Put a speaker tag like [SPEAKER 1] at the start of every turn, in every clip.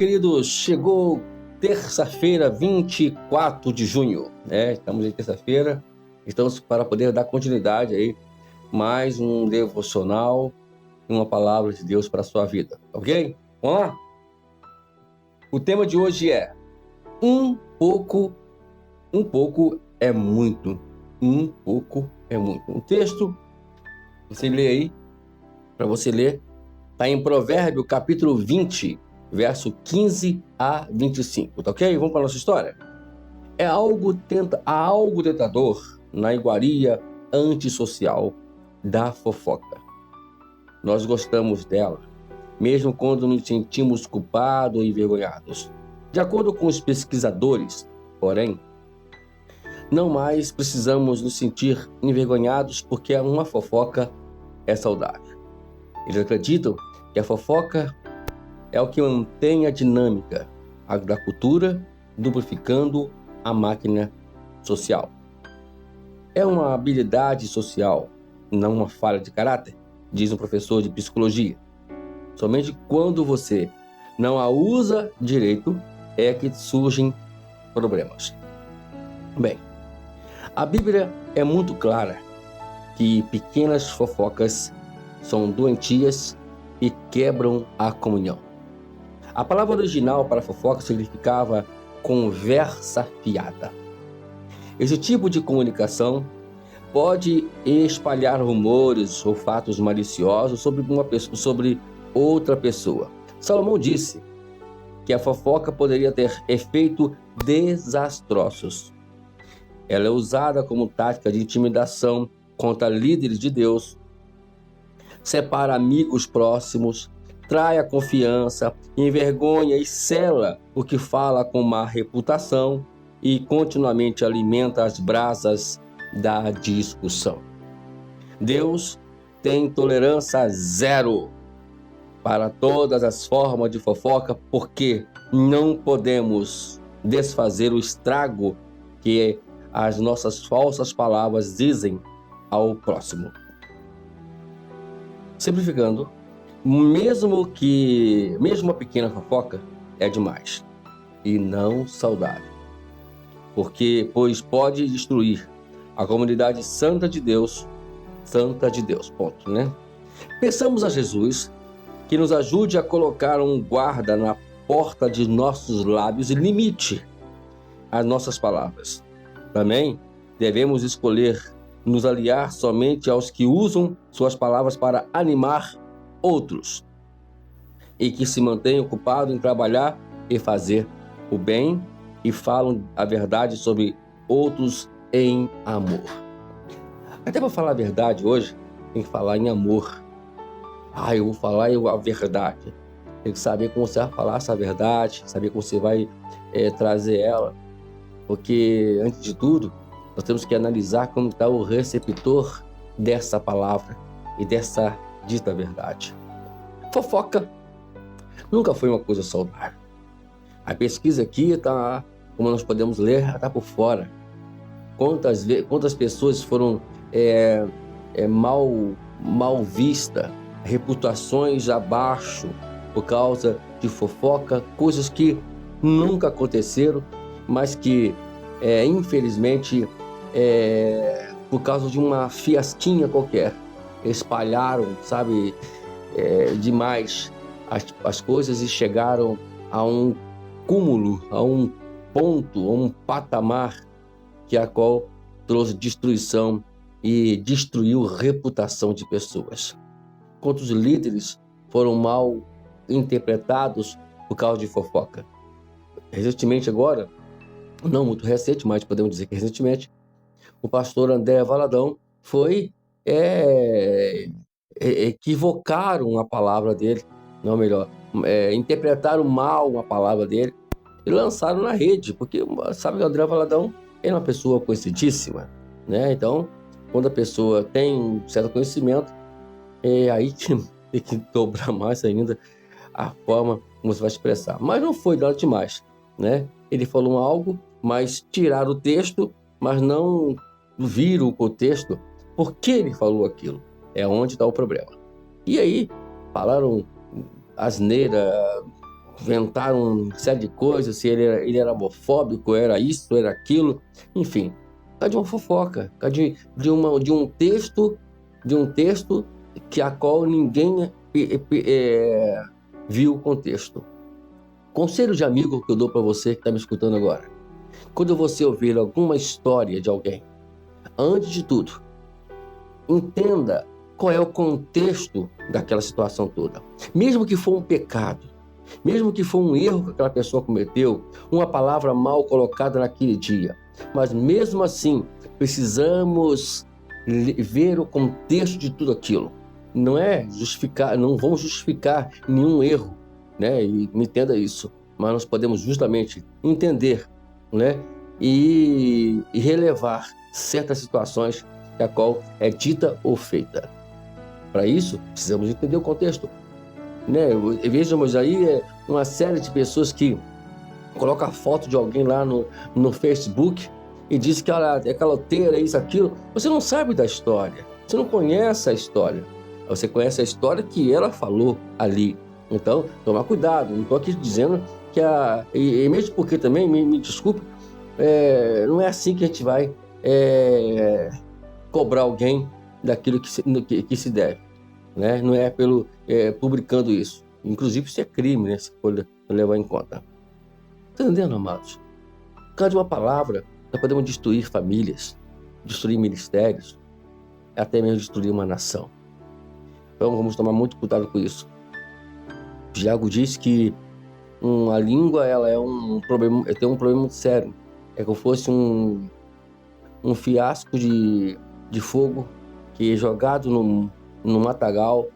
[SPEAKER 1] queridos, chegou terça-feira, 24 de junho, né? Estamos em terça-feira, estamos para poder dar continuidade aí, mais um devocional, uma palavra de Deus para a sua vida, ok? Vamos lá? O tema de hoje é um pouco é muito, um pouco é muito. O texto, você lê aí, para você ler, está em Provérbio capítulo 20, verso 15 a 25, tá ok? Vamos para a nossa história? Há algo tentador na iguaria antissocial da fofoca. Nós gostamos dela, mesmo quando nos sentimos culpados e envergonhados. De acordo com os pesquisadores, porém, não mais precisamos nos sentir envergonhados porque uma fofoca é saudável. Eles acreditam que a fofoca é o que mantém a dinâmica da cultura, lubrificando a máquina social. É uma habilidade social, não uma falha de caráter, diz um professor de psicologia. Somente quando você não a usa direito é que surgem problemas. Bem, a Bíblia é muito clara que pequenas fofocas são doentias e quebram a comunhão. A palavra original para fofoca significava conversa fiada. Esse tipo de comunicação pode espalhar rumores ou fatos maliciosos sobre outra pessoa. Salomão disse que a fofoca poderia ter efeitos desastrosos. Ela é usada como tática de intimidação contra líderes de Deus, separa amigos próximos, trai a confiança, envergonha e sela o que fala com má reputação e continuamente alimenta as brasas da discussão. Deus tem tolerância zero para todas as formas de fofoca, porque não podemos desfazer o estrago que as nossas falsas palavras dizem ao próximo. Simplificando, mesmo uma pequena fofoca é demais e não saudável, pois pode destruir a comunidade santa de Deus, ponto, né? Peçamos a Jesus que nos ajude a colocar um guarda na porta de nossos lábios e limite as nossas palavras. Também devemos escolher nos aliar somente aos que usam suas palavras para animar outros e que se mantêm ocupados em trabalhar e fazer o bem e falam a verdade sobre outros em amor. Até para falar a verdade hoje, tem que falar em amor. Eu vou falar a verdade. Tem que saber como você vai falar essa verdade, saber como você vai trazer ela. Porque, antes de tudo, nós temos que analisar como está o receptor dessa palavra e dessa dita verdade. Fofoca nunca foi uma coisa saudável. A pesquisa aqui está, como nós podemos ler, está por fora. Quantas pessoas foram mal vistas, reputações abaixo por causa de fofoca, coisas que nunca aconteceram, mas que, infelizmente, por causa de uma fiasquinha qualquer, espalharam, demais as coisas e chegaram a um cúmulo, a um ponto, a um patamar a qual trouxe destruição e destruiu reputação de pessoas. Quantos líderes foram mal interpretados por causa de fofoca? Recentemente agora, não muito recente, mas podemos dizer que recentemente, o pastor André Valadão equivocaram a palavra dele, interpretaram mal a palavra dele e lançaram na rede, porque sabe que o André Valadão é uma pessoa conhecidíssima, né? Então, quando a pessoa tem um certo conhecimento, aí tem que dobrar mais ainda a forma como você vai expressar. Mas não foi nada demais, né? Ele falou algo, mas tiraram o texto, mas não viram o contexto. Por que ele falou aquilo? É onde está o problema. E aí, falaram asneira, inventaram uma série de coisas, se ele era homofóbico, era isso, era aquilo, enfim, por causa de uma fofoca, por causa de um texto que a qual ninguém viu o contexto. Conselho de amigo que eu dou para você que está me escutando agora: quando você ouvir alguma história de alguém, antes de tudo, entenda qual é o contexto daquela situação toda. Mesmo que for um pecado, mesmo que for um erro que aquela pessoa cometeu, uma palavra mal colocada naquele dia, mas mesmo assim, precisamos ver o contexto de tudo aquilo. Não vamos justificar nenhum erro, né? E me entenda isso, mas nós podemos justamente entender, né? E relevar certas situações a qual é dita ou feita. Para isso, precisamos entender o contexto, né? Vejamos aí uma série de pessoas que colocam a foto de alguém lá no Facebook e diz que ela é caloteira, isso, aquilo. Você não sabe da história, você não conhece a história. Você conhece a história que ela falou ali. Então, tomar cuidado. Não estou aqui dizendo que e mesmo porque também, me desculpe, não é assim que a gente vai cobrar alguém daquilo que se deve, né? Não é publicando isso. Inclusive, isso é crime, né? Se for levar em conta. Está entendendo, amados? Por causa de uma palavra, nós podemos destruir famílias, destruir ministérios, até mesmo destruir uma nação. Então, vamos tomar muito cuidado com isso. Tiago diz que a língua ela tem um problema muito sério. É como se fosse um fiasco de fogo que é jogado no matagal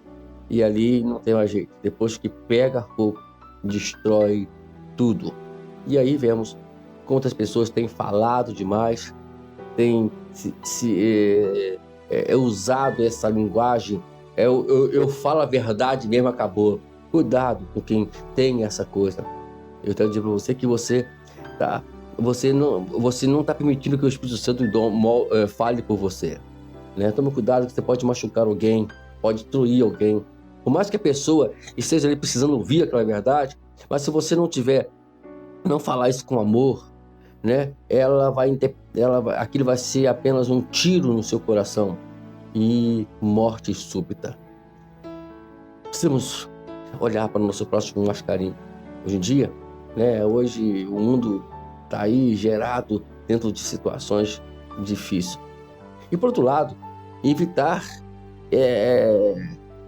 [SPEAKER 1] e ali não tem mais jeito. Depois que pega fogo, destrói tudo. E aí vemos quantas pessoas têm falado demais, têm usado essa linguagem. Eu falo a verdade mesmo, acabou. Cuidado com quem tem essa coisa. Eu quero dizer para você que você não está permitindo que o Espírito Santo fale por você, né? Tome cuidado que você pode machucar alguém, pode destruir alguém. Por mais que a pessoa esteja ali precisando ouvir aquela verdade, mas se você não falar isso com amor, né? Aquilo vai ser apenas um tiro no seu coração e morte súbita. Precisamos olhar para o nosso próximo com mais carinho. Hoje em dia, né? Hoje o mundo está aí gerado dentro de situações difíceis. E por outro lado, evitar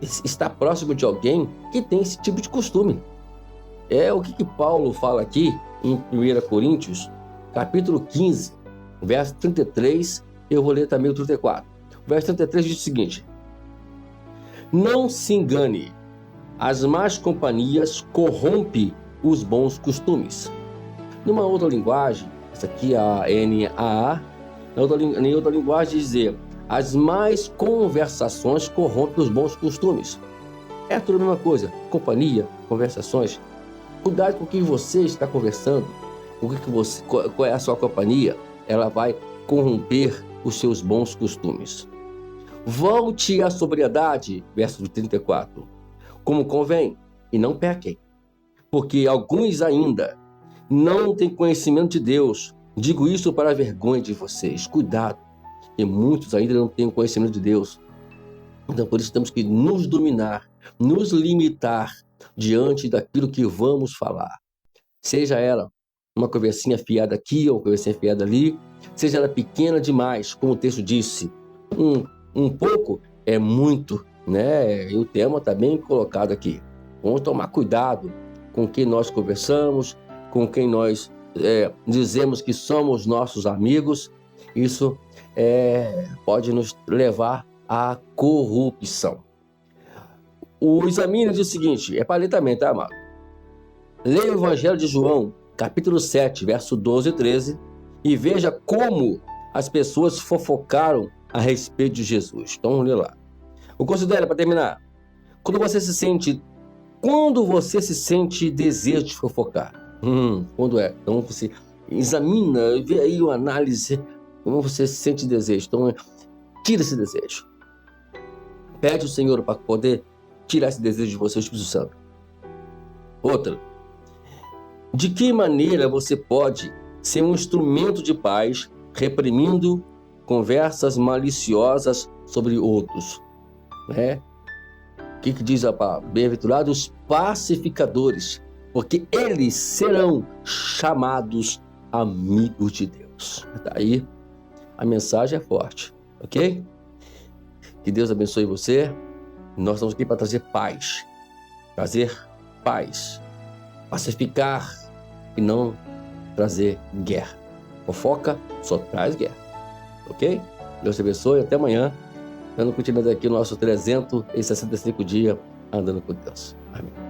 [SPEAKER 1] estar próximo de alguém que tem esse tipo de costume. É o que Paulo fala aqui em 1 Coríntios, capítulo 15, verso 33, eu vou ler também o 34. O verso 33 diz o seguinte: não se engane, as más companhias corrompem os bons costumes. Numa outra linguagem, essa aqui é a NAA, em outra linguagem dizer, as más conversações corrompem os bons costumes. É tudo a mesma coisa, companhia, conversações. Cuidado com o que você está conversando, qual é a sua companhia, ela vai corromper os seus bons costumes. Volte à sobriedade, verso 34, como convém, e não pequem, porque alguns ainda não têm conhecimento de Deus. Digo isso para a vergonha de vocês. Cuidado, e muitos ainda não têm conhecimento de Deus. Então, por isso temos que nos dominar, nos limitar diante daquilo que vamos falar. Seja ela uma conversinha fiada aqui ou uma conversinha fiada ali, seja ela pequena demais, como o texto disse, um pouco é muito, né? E o tema está bem colocado aqui. Vamos tomar cuidado com quem nós conversamos, com quem nós dizemos que somos nossos amigos. Isso pode nos levar à corrupção. O Examine diz o seguinte, para ler também, tá, amado? Leia o Evangelho de João, capítulo 7, verso 12 e 13, e veja como as pessoas fofocaram a respeito de Jesus. Então, vamos ler lá. O considera, para terminar, quando você se sente desejo de fofocar. Quando é? Então, você examina, vê aí uma análise, como você se sente desejo. Então, tira esse desejo. Pede ao Senhor para poder tirar esse desejo de você, o Espírito Santo. Outra, De que maneira você pode ser um instrumento de paz, reprimindo conversas maliciosas sobre outros, né? O que diz a palavra? Bem-aventurados pacificadores, porque eles serão chamados amigos de Deus. Daí a mensagem é forte, ok? Que Deus abençoe você. Nós estamos aqui para trazer paz, pacificar e não trazer guerra. Fofoca só traz guerra, ok? Deus te abençoe, até amanhã, dando continuidade aqui no nosso 365 dias andando com Deus. Amém.